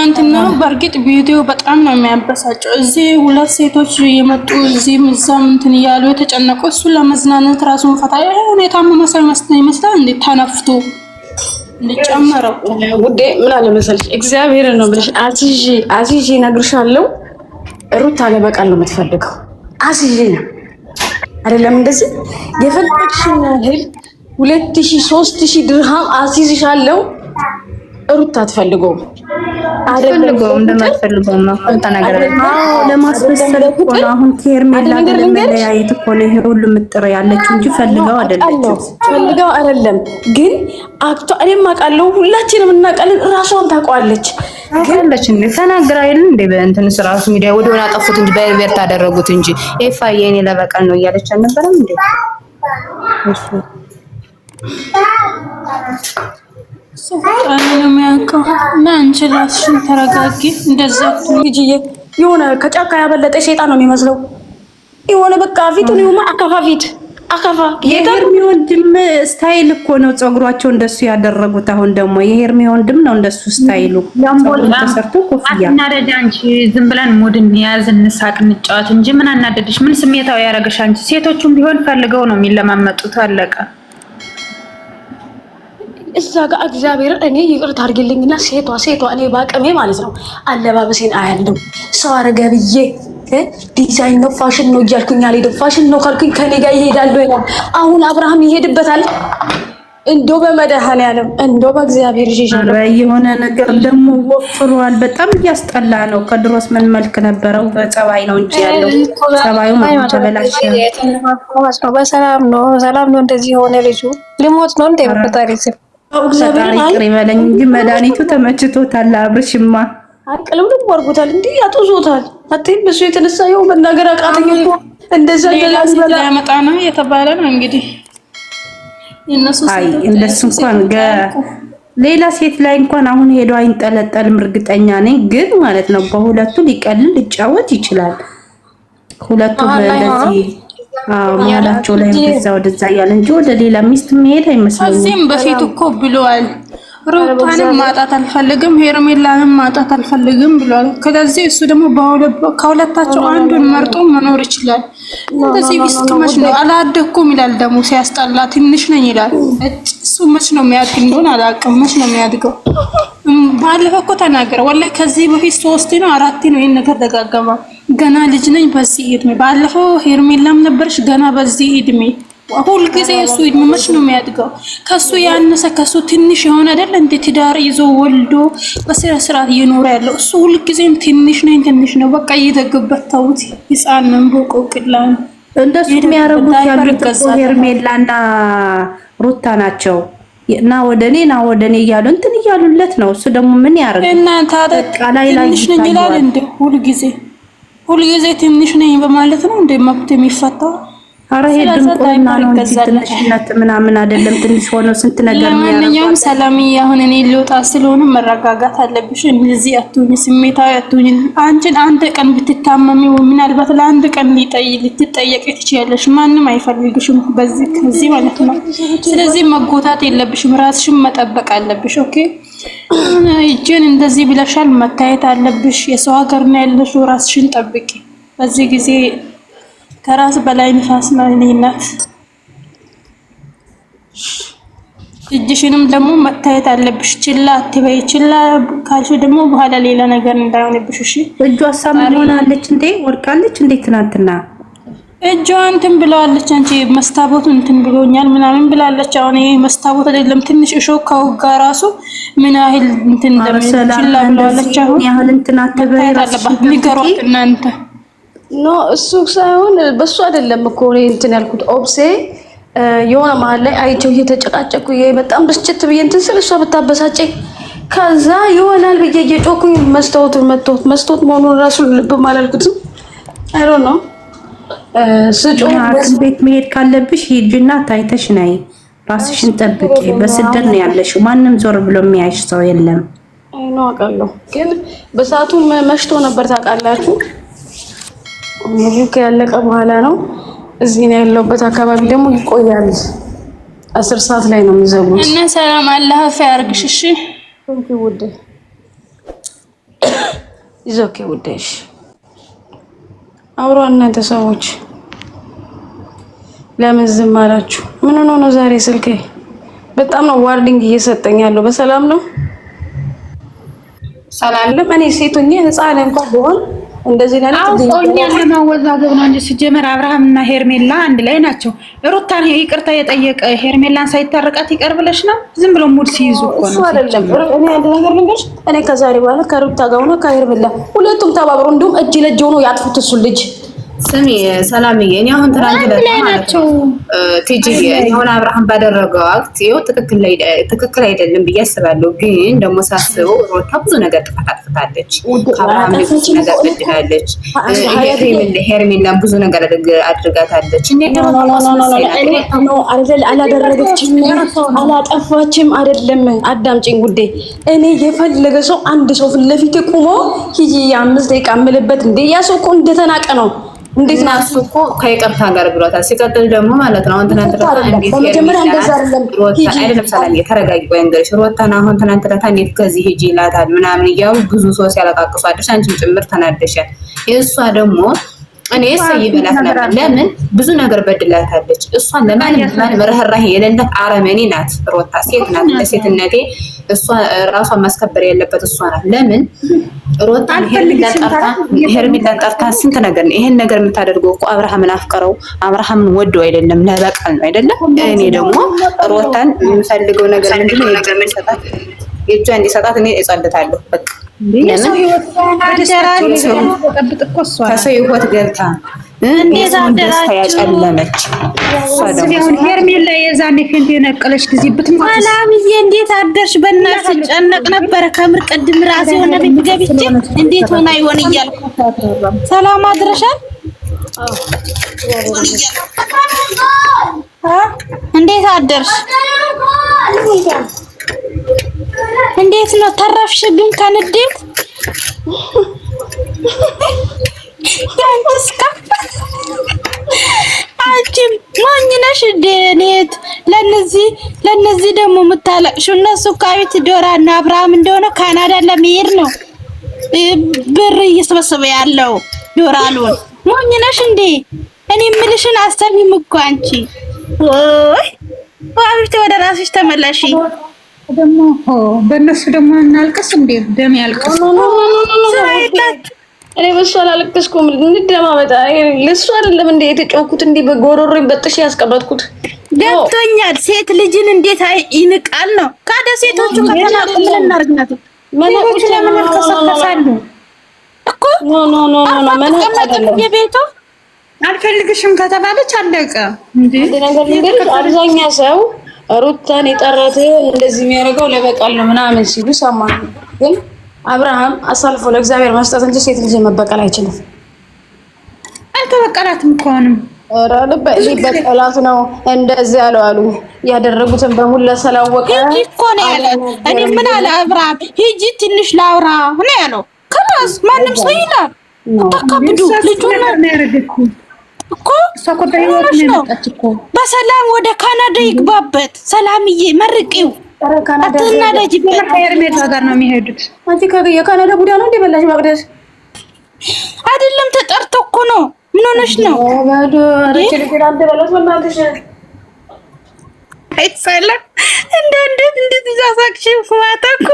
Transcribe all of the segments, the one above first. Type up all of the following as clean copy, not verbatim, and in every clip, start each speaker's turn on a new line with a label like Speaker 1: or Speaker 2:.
Speaker 1: ትናንትና በርግጥ ቪዲዮ በጣም ነው የሚያበሳጨው። እዚህ ሁለት ሴቶች የመጡ እዚህም እዛም እንትን እያሉ የተጨነቁ እሱ ለመዝናናት ራሱን ፈታ የታመመ ሰው ይመስላል እንዴ ተነፍቶ ልጨመረው
Speaker 2: ውዴ ምን አለ መሰለሽ እግዚአብሔርን ነው ብለሽ አዚጂ እነግርሻለሁ። ሩታ ለበቃል ነው የምትፈልገው። አዚጂ ነው አይደለም እንደዚህ የፈለግሽውን ያህል 2000 3000 ድርሃም አዚዝሻለሁ። ሩታ አትፈልገውም
Speaker 3: አትፈልገውም እንደማትፈልገው ነው ተናገረኝ። ለማስመሰል እኮ ነው አሁን ከሄርሜላ ጋር ለመለያየት እኮ ነው ይሄ ሁሉ ምጥር ያለችው እንጂ ፈልገው አይደለም። ግን አክቶ እኔም አውቃለሁ፣ ሁላችንም እናውቃለን። ራሷን ታውቃለች እንዴ ተናግራ አይደል እንዴ በእንትን ስራሱ ሚዲያ ወዲያውኑ አጠፉት እንጂ በርበር ታደረጉት እንጂ ኤፋዬ እኔ ለበቀል ነው እያለች አልነበረም እንዴ እሱ
Speaker 1: ሱፋን ነው የሚያውቀው። እና አንቺ ራስሽን ተረጋጊ። እንደዛ
Speaker 2: ልጅዬ የሆነ ከጫካ ያበለጠ ሸይጣን ነው የሚመስለው። የሆነ በቃ ፊቱን ይሁን አካፋፊት አካፋ
Speaker 3: የሄርሚ ወንድም ስታይል እኮ ነው ፀጉሯቸው እንደሱ ያደረጉት። አሁን ደግሞ የሄርሚ ወንድም ነው እንደሱ ስታይሉ ተሰርቶ ኮፍያ
Speaker 4: አናደደ። አንቺ ዝም ብለን ሙድ እንያዝ እንሳቅ እንጫወት እንጂ ምን አናደደሽ? ምን ስሜታው ያረጋሽ? አንቺ ሴቶቹም ቢሆን ፈልገው ነው የሚለማመጡት። አለቀ።
Speaker 2: እዛ ጋር እግዚአብሔር እኔ ይቅርታ አድርግልኝና ሴቷ እኔ ባቀሜ ማለት ነው አለባበሴን አያለው ሰው አረገ ብዬ ዲዛይን ነው ፋሽን ነው እያልኩኝ አልሄድም። ፋሽን ነው ካልኩኝ ከኔ ጋር ይሄዳል ወይ? አሁን አብርሃም ይሄድበታል። እንደው በመድኃኒዓለም እንደው በእግዚአብሔር ይዤሻለሁ።
Speaker 3: የሆነ ነገር ደግሞ ወፍሯል። በጣም እያስጠላ ነው። ከድሮስ ምን መልክ ነበረው? በጸባይ ነው እንጂ ያለው ጸባዩ ማለት ተበላሸ።
Speaker 5: በሰላም ነው እንደዚህ ሆነ። ልጁ ሊሞት ነው እንደ ፈጣሪ
Speaker 3: እግዚአብሔር ይቅር ይበለኝ እንጂ መድኃኒቱ ተመችቶታል። አብርሽማ
Speaker 2: አቅልም ወርጉታል እንዴ ያጡዞታል። አጥይ በሱ የተነሳ ይው መናገር አቃተኝ እኮ እንደዛ
Speaker 1: ያመጣ ነው የተባለ ነው እንግዲህ እነሱ
Speaker 3: እንደሱ እንኳን ሌላ ሴት ላይ እንኳን አሁን ሄዶ አይንጠለጠልም እርግጠኛ ነኝ። ግን ማለት ነው በሁለቱ ሊቀልል ሊጫወት ይችላል። ሁለቱም እንደዚህ ማላቸው ላይ ወደዛ ያለ እንጂ ወደ ሌላ ሚስት መሄድ አይመስልም።
Speaker 1: እዚህም በፊት እኮ ብለዋል ሩታንም ማጣት አልፈልግም ሄርሜላንም ማጣት አልፈልግም ብሏል። ከዚህ እሱ ደግሞ ከሁለታቸው አንዱን መርጦ መኖር ይችላል። እንደዚህ ቢስከመሽ ነው አላደኩም ይላል። ደግሞ ሲያስጠላ ትንሽ ነኝ ይላል። እሱ መች ነው የሚያድግ እንደሆነ አላውቅም። መች ነው የሚያድገው? ባለፈው እኮ ተናገረ። ወላሂ ከዚህ በፊት 3 ነው 4 ነው ይሄን ነገር ደጋገማ። ገና ልጅ ነኝ በዚህ እድሜ። ባለፈው ሄርሜላም ነበርሽ ገና በዚህ እድሜ። ሁል ጊዜ እሱ እድሜ መች ነው የሚያድገው? ከሱ ያነሰ ከሱ ትንሽ የሆነ አይደል እንደ ትዳር ይዞ ወልዶ በስራ ስርዓት እየኖረ ያለው እሱ ሁል ጊዜም ትንሽ ነው። በቃ እየተገበት ተውት። ህፃን ነው ቦቆቅላን
Speaker 3: እንደሱ የሚያረጉት ያሉት ሄርሜላና ሩታ ናቸው። እና ወደኔ እያሉ እንትን እያሉለት ነው። እሱ ደግሞ ምን ያረግ
Speaker 1: እና ታዲያ ትንሽ ነኝ ይላል እንደ ሁል ጊዜ ትንሽ ነኝ በማለት ነው እንደ መብት የሚፈታው።
Speaker 3: አረ ሄድን ቆይና ነው እንጂ ትንሽነት ምናምን አይደለም። ትንሽ ሆኖ ስንት ነገር ነው።
Speaker 1: ለማንኛውም ሰላምዬ አሁን እኔ ልወጣ ስለሆነ መረጋጋት አለብሽ። እንደዚህ አትሁኝ፣ ስሜታዊ አትሁኝ። አንድ ቀን ብትታመሚ ምናልባት ለአንድ ቀን ልትጠየቂ ትችያለሽ። ማንም አይፈልግሽም ከዚህ ማለት ነው። ስለዚህ መጎታት የለብሽም። ራስሽን መጠበቅ አለብሽ። ኦኬ እጄን እንደዚህ ብለሻል፣ መታየት አለብሽ። የሰው ሀገር ነው ያለሽው። ራስሽን ጠብቂ። በዚህ ጊዜ ከራስ በላይ ንፋስ ነው እናት። እጅሽንም ደግሞ መታየት አለብሽ። ችላ አትበይ። ችላ ካልሽ ደግሞ በኋላ ሌላ ነገር እንዳይሆንብሽ። እሺ
Speaker 3: እጇ አሳምን ሆናለች እንዴ? ወርቃለች እንዴ? ትናንትና
Speaker 1: እጇ እንትን ብለዋለች። አንቺ መስታወቱ እንትን ብሎኛል ምናምን ብላለች። አሁን ይሄ መስታወት አይደለም ትንሽ እሾህ ከውጋ ራሱ ምን ያህል እንትን እንደምችላ ብለዋለች። አሁን
Speaker 3: ያህል እንትን አትበይ።
Speaker 1: ንገሯት እናንተ
Speaker 2: ኖ እሱ ሳይሆን በሱ አይደለም እኮ እኔ እንትን ያልኩት ኦብሴ የሆነ መሀል ላይ አይቼው እየተጨቃጨቁ በጣም ብስጭት ብዬ እንትን ስል እሷ ብታበሳጨኝ ከዛ ይሆናል ብዬ እየጮኩኝ መስታወት መሆኑን ራሱ ልብ አላልኩትም። አይ ዶንት ኖ
Speaker 3: ሐኪም ቤት መሄድ ካለብሽ ሂጂና ታይተሽ ነይ። ራስሽን ጠብቂ። በስደት ነው ያለሽው። ማንም ዞር ብሎ የሚያይሽ ሰው የለም።
Speaker 2: አይ ኖ አውቃለሁ፣ ግን በሰዓቱ መሽቶ ነበር ታውቃላችሁ። ሙዚቃ ያለቀ በኋላ ነው። እዚህ ነው ያለውበት አካባቢ ደግሞ ይቆያል። 10 ሰዓት ላይ ነው የሚዘጉት።
Speaker 1: እና ሰላም አላህ ያርግሽ። እሺ
Speaker 2: ቴንክ ዩ ውዴ። ይዞኬ ውዴሽ አውሮ እናንተ ሰዎች ለምን ዝም አላችሁ? ምን ሆኖ ነው ዛሬ ስልኬ በጣም ነው ዋርኒንግ እየሰጠኝ ያለው? በሰላም ነው ሰላም። እኔ ሴቶኛ ህፃን እንኳን ቢሆን እንደዚህ ማለት
Speaker 4: ለማወዛገብ ነው እንጂ ሲጀመር አብርሃም እና ሄርሜላ አንድ ላይ ናቸው። ሩታን ይቅርታ የጠየቀ ሄርሜላን ሳይታረቃት ይቀር ብለሽ ነው? ዝም ብሎ ሙድ ሲይዙ እኮ ነው።
Speaker 2: እሱ አይደለም። እኔ አንድ ነገር ልንገርሽ፣ እኔ ከዛሬ በኋላ ከሩታ ጋር ሆነ ከሄርሜላ ሁለቱም ተባብረው እንደውም እጅ ለእጅ ሆኖ ያጥፉት እሱ ልጅ።
Speaker 6: ስሚ ሰላምዬ፣ እኔ አሁን ትናንት ናቸው ቲጂ አሁን አብርሃም ባደረገው አክት ይኸው ትክክል አይደለም ብዬ አስባለሁ። ግን ደግሞ ሳስበው ሩታ ብዙ ነገር ጥፋት አጥፍታለች። ከአብርሃም ብዙ ነገር በድላለች። ሄርሜላ ብዙ ነገር አድርጋታለች።
Speaker 2: አላደረገችም፣ አላጠፋችም። አይደለም አዳምጪኝ ውዴ። እኔ የፈለገ ሰው አንድ ሰው ፊት ለፊት ቆሞ ሂጂ 5 ደቂቃ የምልበት እንደ ያ ሰው እኮ እንደተናቀ ነው። እንዴት ነው
Speaker 6: እሱ እኮ ከይቅርታ ጋር ብሏታል። ሲቀጥል ደግሞ ማለት ነው አሁን ትናንት አይደለም ሰላም የተረጋጊ ወይ እንግዲህ ሩታና አሁን ትናንት እንዴት ከዚህ ሂጂ ይላታል ምናምን እያሉ ብዙ ሰው ሲያለቃቅሱ አድርሽ አንቺም ጭምር ተናደሻል። እሷ ደግሞ እኔ ይበላት ነበር። ለምን ብዙ ነገር በድላታለች። እሷን ለማንም ርህራሄ የሌላት አረመኔ ናት ሩታ። ሴት ናት። ለሴትነቴ እሷ ራሷን ማስከበር ያለበት እሷ ናት። ለምን ሩታ ሄርሜላን ጠርታ ስንት ነገር ነው ይሄን ነገር የምታደርገው እኮ አብርሃምን አፍቀረው አብርሃምን ወዶ አይደለም ለበቀል ነው አይደለም። እኔ ደግሞ ሩታን የምፈልገው ነገር ምንድነው የእጇ እንዲሰጣት እኔ እጸልታለሁ። በቃ ከሰው ህይወት ገብታ የሰውን ደስታ ያጨለመች
Speaker 4: ሄርሜላ የዛኔ ፊልም የነቀለች ጊዜ ብትሞት
Speaker 1: ሰላምዬ እንዴት አደርሽ? በእናትሽ ጨነቅ ነበረ ከምር ቅድም ራሴ ሆነ ቤት ገብቼ እንዴት ሆና ይሆን እያልኩ ሰላም አድረሻል? እንዴት አደርሽ? እንዴት ነው ተረፍሽ? ግን ከንዴት አንቺም ማኝ ነሽ ደኔት ለነዚህ ደግሞ የምታለቅሽው እነሱ ካቢት ዶራና አብርሃም እንደሆነ ካናዳ ለመሄድ ነው ብር እየሰበሰበ ያለው ዶራሉን። ማኝ ነሽ እንዴ? እኔ የምልሽን አሰሚም እኮ አንቺ። ወይ አብርቴ ወደ ራስሽ ተመለሺ።
Speaker 4: ደግሞ በእነሱ ደግሞ እናልቅስ እንዴ? ደም ያልቅስ
Speaker 2: እኔ በሷ አላለቀስኩም። እንደማመጣ ለሱ አይደለም እንዴ የተጮኩት እንዴ በጎሮሮ በጥሽ ያስቀመጥኩት
Speaker 1: ገብቶኛል። ሴት ልጅን እንዴት ይንቃል ነው ካደ ሴቶቹ ከተናቁ ምን እናርግናት?
Speaker 4: መናቆች ለምን ተሰከሳሉ
Speaker 1: እኮ ኖ መናቀም የቤቱ
Speaker 4: አልፈልግሽም ከተባለች አለቀ እንዴ።
Speaker 2: ነገር አብዛኛ ሰው ሩታን የጠራት እንደዚህ የሚያደርገው ለበቀል ነው ምናምን ሲሉ ሰማን። ግን አብርሃም አሳልፎ ለእግዚአብሔር መስጠት እንጂ ሴት ልጅ መበቀል አይችልም።
Speaker 4: አልተበቀላትም እኮ ነው
Speaker 2: በቀላት ነው እንደዚህ ያለው አሉ። ያደረጉትን በሙሉ ስላወቀ
Speaker 1: እኮ ነው ያለ። እኔ ምን አለ አብርሃም ሂጂ ትንሽ ላውራ ነው ያለው። ከላስ ማንም ሰው ይላል ተካብዱ ልጁና እኮ በሰላም ወደ ካናዳ ይግባበት። ሰላምዬ መርቂው አትና ለጅበት
Speaker 4: ሄርሜላ ጋር ነው የሚሄዱት።
Speaker 2: አንቺ የካናዳ ቡዳ ነው እንደ በላሽ ማቅደስ
Speaker 1: አይደለም ተጠርቶ እኮ ነው። ምን ሆነሽ ነው? አይሰለም እንዴት ይዛሳክሽ ማታኩ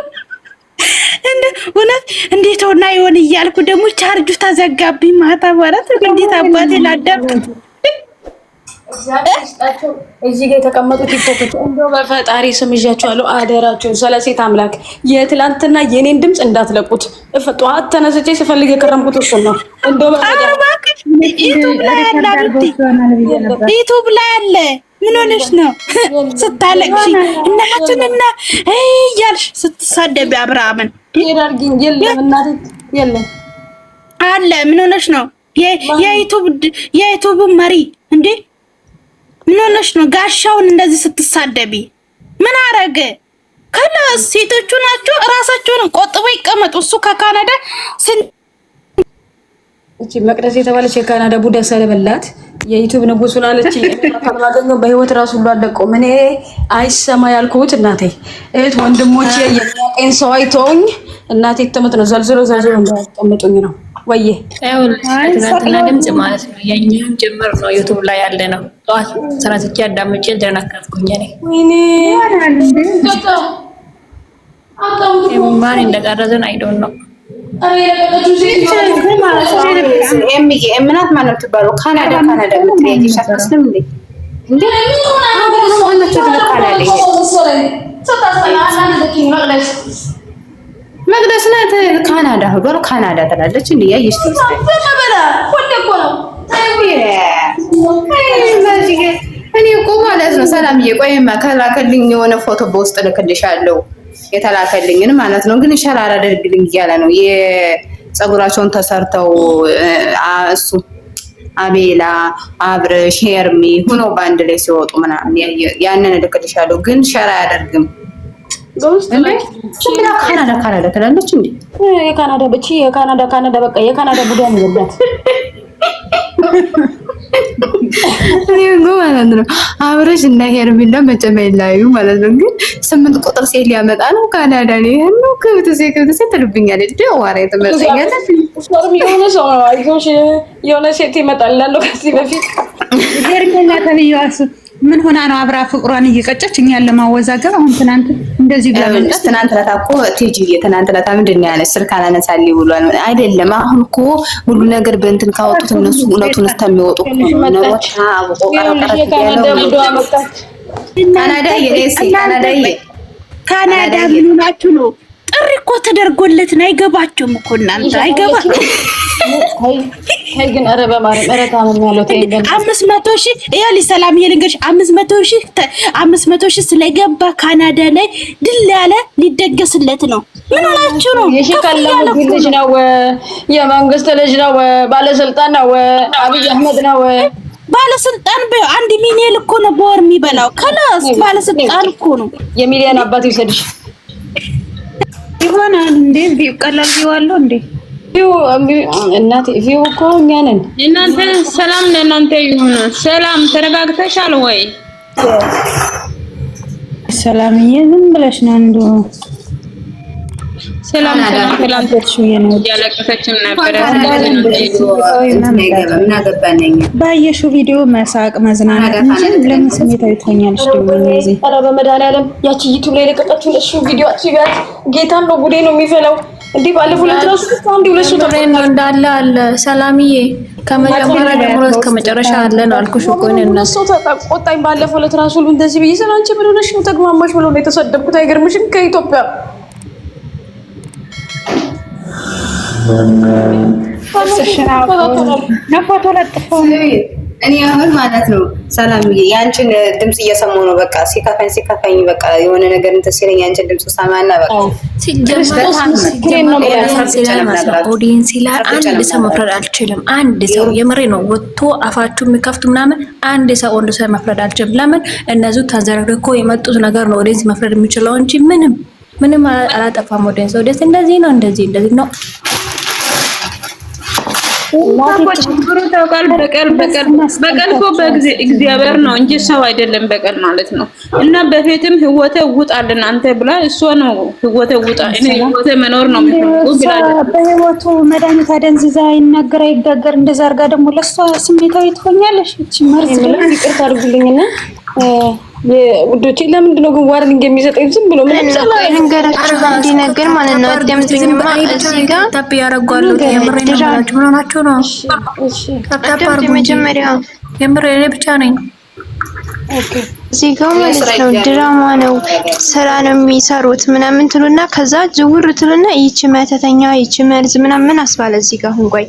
Speaker 1: እውነት እንዴት ሆና ይሆን እያልኩ ደግሞ ቻርጁ ተዘጋብኝ ማታ ማለት እንዴት አባቴ ላዳምጥ
Speaker 2: እዚህ ጋር የተቀመጡት ይፈቱት። እንደው በፈጣሪ ስም ይዣቸዋለሁ አደራቸውን ስለ ሴት አምላክ የትላንትና የኔን ድምፅ እንዳትለቁት። ጠዋት ተነስቼ ስፈልግ የከረምኩት እሱ ነው። እንደው
Speaker 1: ዩቱብ ላይ አለ። ምን ሆነሽ ነው ስታለቅሽ እናቱንና እያልሽ ስትሳደቢ አብርሃምን
Speaker 2: ይራርጊኝ? የለም እናት የለም
Speaker 1: አለ። ምን ሆነሽ ነው የዩቱብ መሪ እንዴ? ምን ሆነሽ ነው ጋሻውን እንደዚህ ስትሳደቢ? ምን አረገ? ከላስ ሴቶቹ ናቸው ራሳቸውን ቆጥበው ይቀመጡ። እሱ ከካናዳ
Speaker 2: እቺ መቅደስ የተባለች የካናዳ ቡዳ ስለበላት የዩቲዩብ ንጉስ ሆናለች። ካልማገኘው በህይወት ራሱ ሁሉ አለቀው። እኔ አይሰማ ያልኩት እናቴ እህት ወንድሞቼ የሚያቀኝ ሰው አይተውኝ እናቴ ተመት ነው ዘልዝሎ እንዳያስቀምጡኝ ነው ወዬ።
Speaker 7: ትናንትና ድምጽ ማለት ነው የኛም ጭምር ነው ዩቲዩብ ላይ ያለ ነው። ጠዋት ሰራትቼ አዳምጬ ደነከፍኩኝ እኔ። ወይኔ ማን እንደቀረዘን አይዶን ነው
Speaker 6: ምናት ማለት ትባለው ካናዳ ምትሄጂ አትመስልም እንዴ? እንዴ መቅደስ ናት ካናዳ ሄዷል። ካናዳ ትላለች እንዴ? ያየሽ እኔ እኮ ማለት ነው ሰላምዬ፣ ቆይማ ከላከልኝ የሆነ ፎቶ በውስጥ ልክልሻለሁ የተላከልኝን ማለት ነው። ግን ሸር አላደርግልኝ እያለ ነው የፀጉራቸውን ተሰርተው እሱ አቤላ አብረሽ ሄርሚ ሆኖ ባንድ ላይ ሲወጡ ምናምን ያንን ልክልሻለሁ። ግን ሸር አያደርግም። ካናዳ ትላለች እንዴ?
Speaker 2: የካናዳ ብቻ የካናዳ በቃ የካናዳ ቡዳ ነው ያላት
Speaker 6: ማለት ነው። አብረሽ እና ሄርሚላ መቼም አይለያዩ ማለት ነው። ግን 8 ቁጥር ሴት ሊያመጣ ነው ካናዳ ላይ ነው። ከብት ሴት ትልብኛለች ደዋራ የተመጣኛለች
Speaker 2: የሆነ ሴት ይመጣል ላለው ከዚህ በፊት
Speaker 4: ሄርሚላ ተብያዋስ ምን ሆና ነው አብራ ፍቅሯን እየቀጨች እኛን ለማወዛገብ? አሁን ትናንት እንደዚህ ብላ መጣች።
Speaker 6: ትናንት ለታ እኮ ቲጂ ትናንት ለታ ምንድን ነው ያለች? ስልክ አላነሳልኝ ብሏል አይደለም። አሁን እኮ ሁሉ ነገር በእንትን ካወጡት እነሱ እውነቱን እስከሚወጡ
Speaker 4: ካናዳ ምን ሆናችሁ ነው? ጥሪ እኮ ተደርጎለት ነው። አይገባችሁም እኮ እናንተ አይገባችሁም።
Speaker 2: አይ ግን ኧረ በማርያም ኧረ ታመም ያለው ተይገን
Speaker 4: 500 ሺህ ይኸውልሽ፣ ሰላም የልንገርሽ 500 ሺህ ስለገባ ካናዳ ላይ ድል ያለ ሊደገስለት ነው። ምን ሆናችሁ ነው?
Speaker 2: የሽካላው ልጅ ነው፣ የመንግስት ልጅ ነው፣ ባለስልጣን ነው፣ አብይ አህመድ ነው።
Speaker 4: ባለስልጣን በ1 ሚሊዮን እኮ ነው በወር የሚበላው። ከላስ ባለስልጣን እኮ ነው።
Speaker 2: የሚሊዮን አባት ይሰድሽ
Speaker 4: ይሆናል እንዴ? ቀላል ቢዋለው እንዴ?
Speaker 2: እናቴ ቪው እኮ እኛ ነን።
Speaker 1: እናንተ ሰላም ለእናንተ ይሁን። ሰላም ተረጋግተሻል ወይ?
Speaker 4: ሰላምዬ ዝም ብለሽ ነው እንዴ?
Speaker 1: ሰላም ያለቀሰችም ነበር።
Speaker 4: ባየሽው ቪዲዮ መሳቅ መዝናናት እንጂ ለምን ስሜታዊ ትሆኛለሽ? ደግሞ እዚህ
Speaker 2: ኧረ በመድኃኒዓለም ያቺ ዩቲዩብ ላይ ለቀቀችው እሱ ቪዲዮ አትሲጋት ጌታን ነው ጉዴ ነው የሚፈላው። እንዴ ባለፈው ለትራስ አንድ ሁለት ሰው
Speaker 7: ነው እንዳለ አለ። ሰላምዬ ከመጀመሪያ ጀምሮ እስከ መጨረሻ አለ ነው አልኩሽ እኮ እኔ እና
Speaker 2: እሱ ተቆጣኝ። ባለፈው ለትራስ ሁሉ እንደዚህ ብዬ ሰላንቺ ምን ሆነሽ ነው ተግማማሽ ብሎ ነው የተሰደብኩት። አይገርምሽም? ከኢትዮጵያ
Speaker 4: ፎቶ ለጥፈው
Speaker 6: እኔ አሁን ማለት ነው ሰላምዬ ያንቺን ድምጽ እየሰማሁ ነው። በቃ ሲከፋኝ በቃ የሆነ ነገር እንትን ሲለኝ ያንቺን ድምጽ ሰማና በቃ
Speaker 7: ኦዲየንስ ይላል። አንድ ሰው መፍረድ አልችልም። አንድ ሰው የምሬ ነው ወጥቶ አፋችሁ የሚከፍቱ ምናምን አንድ ሰው ወንድ ሰው መፍረድ አልችልም። ለምን እነዚህ ተዘረግኮ የመጡት ነገር ነው ኦዲየንስ መፍረድ የሚችለው እንጂ ምንም አላጠፋም። ኦዲየንስ እንደዚህ ነው እንደዚህ ነው።
Speaker 1: ችግሩ ታውቃል። በቀል እኮ በእግዚአብሔር ነው እንጂ ሰው አይደለም በቀል ማለት ነው። እና በፊትም ህይወቴ ውጣልን አንተ ብላ እሷ ነው ህይወቴ ውጣ እኔ ህይወቴ መኖር ነው የሚፈልገው ብላለች።
Speaker 4: በህይወቱ መድኃኒት አደንዝዛ ይናገር አይጋገር እንደዛ አድርጋ ደግሞ ለሷ ስሜታዊ ትሆኛለሽ። እቺ መርዝ
Speaker 2: ይቅርታ አድርጉልኝና ውዶቼ ለምንድን ነው ግን ዋርኒንግ የሚሰጠኝ? ዝም ብሎ ምንም ሰላም
Speaker 5: እንገራችሁ እንዲነገር ማለት ነው። አደምጥኝማ እዚህ ጋር
Speaker 7: ታፕ ያረጋሉ። የምሬን ነው ማለት ምን ሆናችሁ ነው?
Speaker 5: አዳምጥ መጀመሪያው
Speaker 7: የምሬን ብቻ ነኝ።
Speaker 5: ኦኬ እዚህ ጋር ማለት ነው ድራማ ነው ስራ ነው የሚሰሩት ምናምን ትሉና ከዛ ዝውር ትሉና ይቺ መተተኛ ይቺ መርዝ ምናምን አስባለ። እዚህ ጋር አሁን ቆይ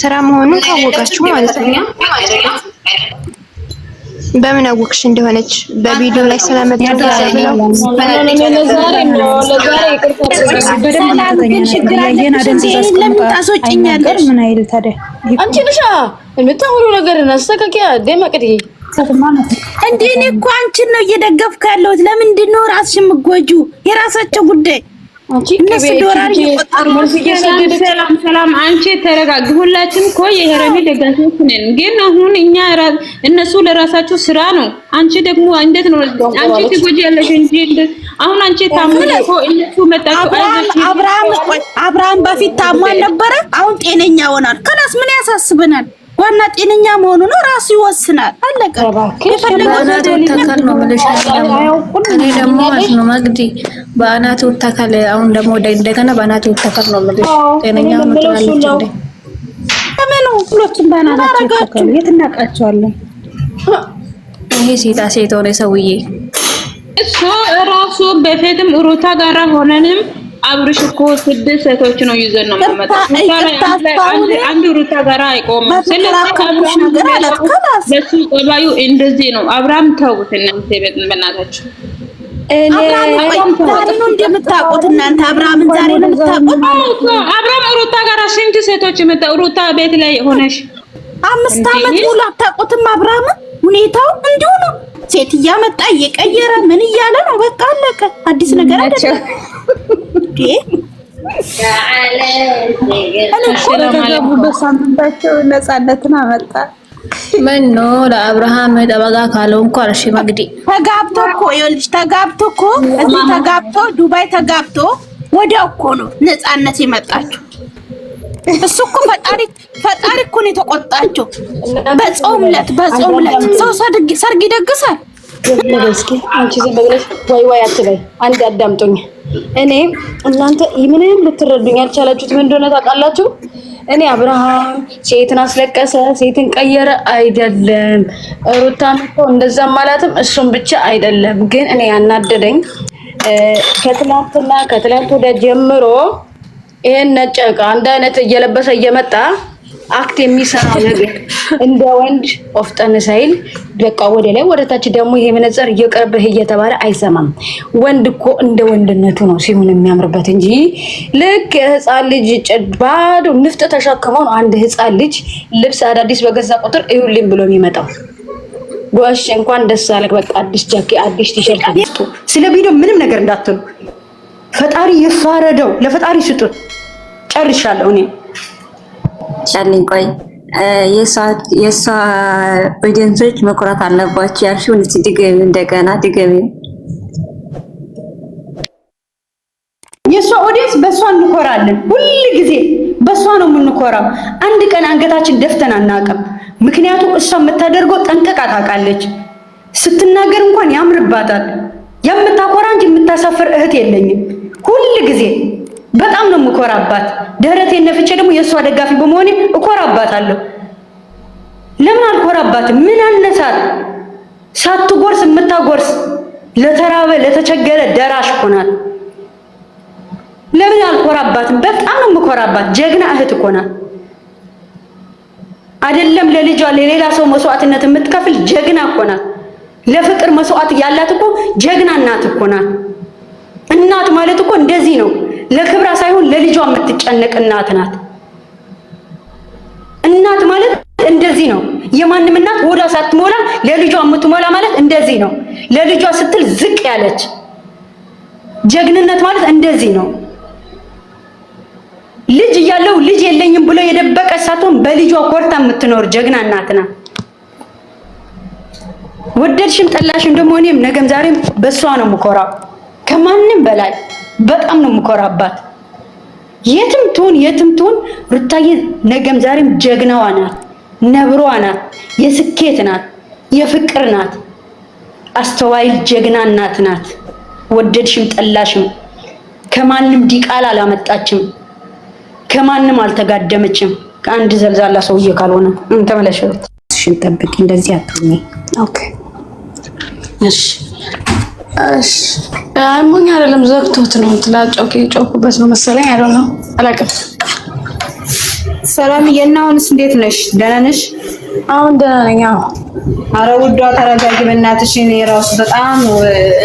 Speaker 5: ስራ መሆኑን ካወቃችሁ ማለት ነው። በምን አወቅሽ እንደሆነች በቪዲዮ ላይ ስለመጣው ነው።
Speaker 4: ምን አይል ታዲያ
Speaker 2: አንቺ ነሻ የምታወሩ ነገር እናስተካክያ ደመቅዲ
Speaker 4: እንዴ? እኔ እኮ አንቺን ነው እየደገፍኩ ያለሁት። ለምንድን ነው ራስሽን የምትጎጂው? የራሳቸው ጉዳይ
Speaker 3: እነሱ ዶላር እየቆጠሩ
Speaker 4: ሰላም አንቺ ተረጋጊ። ሁላችን እኮ የሄረሜ ደጋፊዎች ነን፣ ግን አሁን እኛ እነሱ ለራሳቸው ስራ ነው። አንቺ ደግሞ እንዴት ነው አንቺ ትጎጂያለሽ እንጂ አሁን አንቺ ታመለ እኮ እነሱ መጣችሁ።
Speaker 3: አብርሃም በፊት ታሟል ነበረ፣ አሁን ጤነኛ ሆናል። ከላስ ምን ያሳስበናል? ዋና ጤነኛ መሆኑ ነው። ራሱ ይወስናል። አለቀ።
Speaker 7: የፈለገው ተካል ነው ማለት ነው። እኔ ደግሞ ማለት ነው ማግዲ በአናቱ ተካል። አሁን ደግሞ እንደገና በአናቱ ተካል ነው ማለት ጤነኛ ሆኖ ተላለች እንዴ?
Speaker 3: ለምን ሁለቱም በአናታቸው ተካል? የት እናውቃቸዋለን?
Speaker 7: ይሄ ሴት ሆነ ሰውዬ
Speaker 4: እሱ ራሱ በፊትም ሩታ ጋራ ሆነንም አብርሽ እኮ 6 ሴቶች ነው ይዘን ነው የሚመጣው። አንድ ሩታ ጋራ አይቆምም። ስለዚህ አብርሽ ነገር አላልከላስ ለሱ ቆባዩ እንደዚህ ነው። አብርሃም ተውት እናንተ በእናታችሁ።
Speaker 3: አብርሃም ዛሬ ነው እንደምታውቁት እናንተ አብርሃምን ዛሬ ነው የምታውቁት።
Speaker 4: አብርሃም ሩታ ጋራ ስንት ሴቶች መጣው። ሩታ ቤት ላይ ሆነሽ
Speaker 3: 5 ዓመት ሙሉ አታውቁትም። አብርሃም ሁኔታው እንዲሁ ነው። ሴት እያመጣ እየቀየረ ምን እያለ ነው። በቃ አለቀ። አዲስ ነገር አይደለም።
Speaker 4: በሳምንታቸው ነፃነትን አመጣ።
Speaker 7: ምን ነው ለአብርሃም ጠበቃ ካለው እንኳን እሺ ማግዲ
Speaker 3: ተጋብቶ እኮ ይኸውልሽ፣ ተጋብቶ እኮ እዚህ ተጋብቶ ዱባይ ተጋብቶ ወዲያው እኮ ነው ነፃነት የመጣችው። እሱ እኮ ፈጣሪ እኮ ነው የተቆጣቸው። በጾም ዕለት ሰው ሰርግ ይደግሳል።
Speaker 2: ለበስኪ አንቺ ዝም ብለሽ ወይ አትበይ። አንድ አዳምጡኝ። እኔ እናንተ ምንም ልትረዱኝ ያልቻላችሁት ምን እንደሆነ ታውቃላችሁ? እኔ አብርሃም ሴትን አስለቀሰ፣ ሴትን ቀየረ አይደለም። ሩታም እኮ እንደዛም ማለትም እሱም ብቻ አይደለም። ግን እኔ ያናደደኝ ከትላንት ወደ ጀምሮ ይሄን ነጭ ዕቃ አንድ አይነት እየለበሰ እየመጣ አክት የሚሰራው ነገር እንደ ወንድ ቆፍጠን ሳይል በቃ ወደ ላይ ወደ ታች ደግሞ ይሄ መነጽር እየቀረበህ እየተባለ አይሰማም። ወንድ እኮ እንደ ወንድነቱ ነው ሲሆን የሚያምርበት እንጂ ልክ የህፃን ልጅ ባዶ ንፍጥ ተሸክመው ነው አንድ ህፃን ልጅ ልብስ አዳዲስ በገዛ ቁጥር እዩልኝ ብሎ የሚመጣው። ጎሽ እንኳን ደስ አለህ። በቃ አዲስ ጃኬት አዲስ ቲሸርት አዲስ።
Speaker 8: ስለ ቪዲዮ ምንም ነገር እንዳትሉ። ፈጣሪ ይፋረደው። ለፈጣሪ ስጡት። ጨርሻለሁ እኔ
Speaker 9: ቻለኝ። ቆይ የሷ ኦዲየንሶች መኩራት አለባቸው ያልሽውን እስቲ ድገሚ፣ እንደገና ድገሚ።
Speaker 8: የሷ ኦዲየንስ በሷ እንኮራለን። ሁሉ ጊዜ በሷ ነው የምንኮራው። አንድ ቀን አንገታችን ደፍተን አናውቅም። ምክንያቱም እሷ የምታደርገው ጠንቀቃ ታውቃለች። ስትናገር እንኳን ያምርባታል። የምታኮራ እንጂ የምታሳፍር እህት የለኝም። ሁሉ ጊዜ በጣም ነው የምኮራባት። ደረቴን ነፍቼ ደግሞ የሷ ደጋፊ በመሆኔ እኮራባታለሁ። ለምን አልኮራባትም? ምን አነሳት? ሳትጎርስ የምታጎርስ ለተራበ ለተቸገረ ደራሽ እኮ ናት። ለምን አልኮራባትም? በጣም ነው የምኮራባት። ጀግና እህት እኮ ናት። አይደለም ለልጇ ለሌላ ሰው መስዋዕትነት የምትከፍል ጀግና እኮ ናት። ለፍቅር መስዋዕት ያላት እኮ ጀግና እናት እኮ ናት። እናት ማለት እኮ እንደዚህ ነው። ለክብራ ሳይሆን ለልጇ የምትጨነቅ እናት ናት። እናት ማለት እንደዚህ ነው። የማንም እናት ሆዷ ሳትሞላ ለልጇ የምትሞላ ማለት እንደዚህ ነው። ለልጇ ስትል ዝቅ ያለች ጀግንነት ማለት እንደዚህ ነው። ልጅ እያለው ልጅ የለኝም ብሎ የደበቀ ሳትሆን በልጇ ኮርታ የምትኖር ጀግና እናት ናት። ወደድሽም ጠላሽም ደግሞ እኔም ነገም ዛሬም በሷ ነው የምኮራው። ከማንም በላይ በጣም ነው የምኮራባት። የትም ትሁን ሩታዬ ነገም ዛሬም ጀግናዋ ናት፣ ነብሯ ናት፣ የስኬት ናት፣ የፍቅር ናት፣ አስተዋይ ጀግና እናት ናት። ወደድሽም ጠላሽም ከማንም ዲቃላ አላመጣችም፣ ከማንም አልተጋደመችም። ከአንድ ዘልዛላ ሰውዬ ካልሆነ ተመለሽ።
Speaker 3: እሺን ጠብቂ፣ እንደዚህ አትሁኚ።
Speaker 2: ኦኬ እሺ አሞኝ አይደለም ዘግቶት ነው። ትላጮኬ ጮኩበት ነው መሰለኝ። አይደለም አላውቅም።
Speaker 6: ሰላም የናውንስ እንዴት ነሽ? ደህና ነሽ?
Speaker 2: አሁን ደህና ነኝ።
Speaker 6: ኧረ ውዷ ተረጋጊ በእናትሽ። እኔ ራሱ በጣም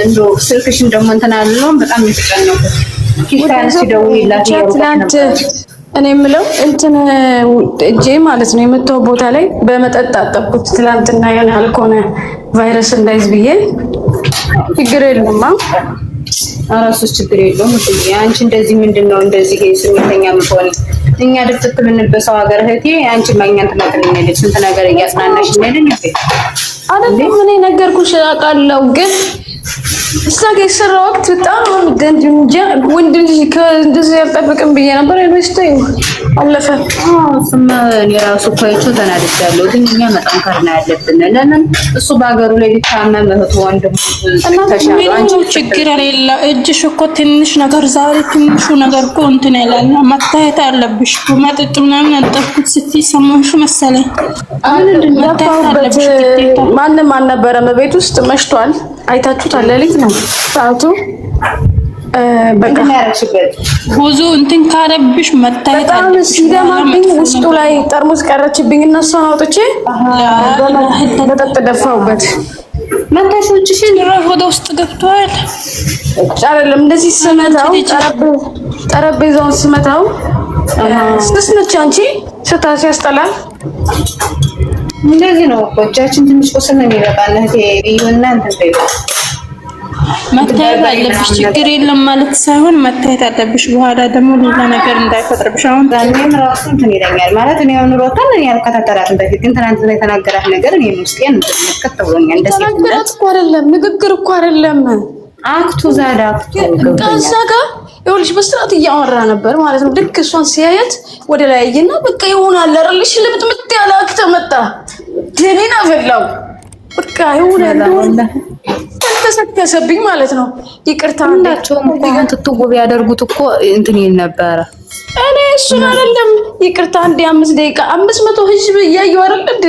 Speaker 6: እንደው ስልክሽን ደግሞ እንትን አልነውም በጣም የተጨነኩት ኪታንስ ደውይላት
Speaker 2: ትናንት እኔ የምለው እንትን እጄ ማለት ነው የመጣው ቦታ ላይ በመጠጥ አጠብኩት ትላንትና። ያን ያልከሆነ ቫይረስ እንዳይዝ ብዬ ችግር የለማ
Speaker 6: አራሱስ ችግር የለውም። አንቺ እንደዚህ ምንድነው እንደዚህ ስሜተኛ የምትሆኒ? እኛ ድፍት ብንበሰው ሀገር እህቴ አንቺ ማግኛት ትመክልኛለች። ስንት ነገር እያስናናሽ እንደልን
Speaker 2: አይደለም ምን ነገርኩሽ አውቃለሁ ግን እሳገ የሰራ ወቅት በጣም እንጃ ወንድ ልጅ ከእንደዚህ ያልጠብቅም ብዬ ነበር። አይመስልኝ አለፈ።
Speaker 6: ስም እኔ ራሱ ኮይቶ ተናድጃለሁ። ግን እኛ መጠንከር ነው ያለብን። ለምን እሱ በሀገሩ ላይ ቢታመም እህቱ ወንድሙ ተሻለ። አንቺ
Speaker 1: ችግር የለ እጅሽ እኮ ትንሽ ነገር ዛሬ ትንሹ ነገር እኮ እንትን ይላል። መታየት አለብሽ። መጠጥ ምናምን አጠብኩት ስትይ ሰማሽ መሰለኝ።
Speaker 2: ማንም አልነበረም ቤት ውስጥ መሽቷል። አይታችሁታል። ሌሊት ነው ሰዓቱ። በቃ
Speaker 1: ብዙ እንትን ካለብሽ መታየት
Speaker 2: አለብሽ። ሲደማብኝ ውስጡ ላይ ጠርሙስ ቀረችብኝ እና እሷን አውጥቼ መጠጥ ደፋሁበት።
Speaker 1: መታሾችሽን ወደ ውስጥ ገብቷል።
Speaker 2: አይደለም እንደዚህ ስመታው ጠረጴዛውን ስመታው ስስነች አንቺ ስታሲ ያስጠላል።
Speaker 6: እንደዚህ ነው እኮ እጃችን ትንሽ ቁስል ነው የሚበቃል። እህቴ ይሁንና እንትን በይው
Speaker 1: መታየት አለብሽ። ችግር የለም ማለት ሳይሆን መታየት አለብሽ። በኋላ ደግሞ ሌላ ነገር እንዳይፈጥርብሽ። አሁን
Speaker 6: ዛሬም ራሱ እንትን ይለኛል ማለት እኔ አሁን ሮታን እኔ አልከታተላትም። በፊት ግን ትናንትና የተናገራት ነገር እኔ ውስጤን ምልክት ብሎኛል። እንደዚህ
Speaker 2: ተናገራት እኮ አይደለም ንግግር እኮ አይደለም
Speaker 6: አክቱ ዛዳ አክቱ
Speaker 2: ከዛ ጋር ይኸውልሽ በስርዓት እያወራ ነበር ማለት ነው። ልክ እሷን ሲያየት ወደ ላይ አየና በቃ ይሆናል አይደልሽ ልምጥምጥ ያለ አክተ መጣ። ደሜን አፈላው በቃ ይሆናል ተሰከሰብኝ ማለት ነው። ይቅርታ
Speaker 6: ሁላቸውም እኮ አሁን ትትጎ ቢያደርጉት እኮ እንትን ይል ነበረ።
Speaker 2: እኔ እሱን አይደለም ይቅርታ እንደ 5 ደቂቃ 500 ህዝብ እያየው አይደል እንደ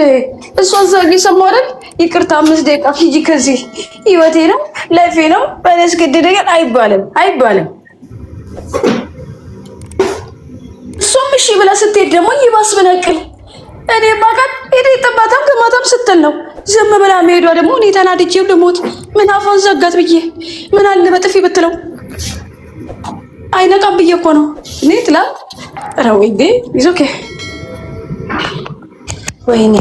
Speaker 2: እሷ ዘግ ይሰማው አይደል ይቅርታ 5 ደቂቃ ሂጂ ከዚህ ህይወቴ ነው ላይፌ ነው በለስ ገደደኝ አይባልም። እሷም እሺ ብላ ስትሄድ ደግሞ ይባስ ብነቅል እኔ ባቃት እኔ ተባታም ከማታም ስትል ነው ዝም ብላ መሄዷ ደግሞ እኔ ተናድጄው ደሞት ምን አፏን ዘጋት ብዬ ምን አለ በጥፊ ብትለው አይነቃም ብዬ እኮ ነው እኔ ትላ ረውይዴ ይዞኬ ወይኔ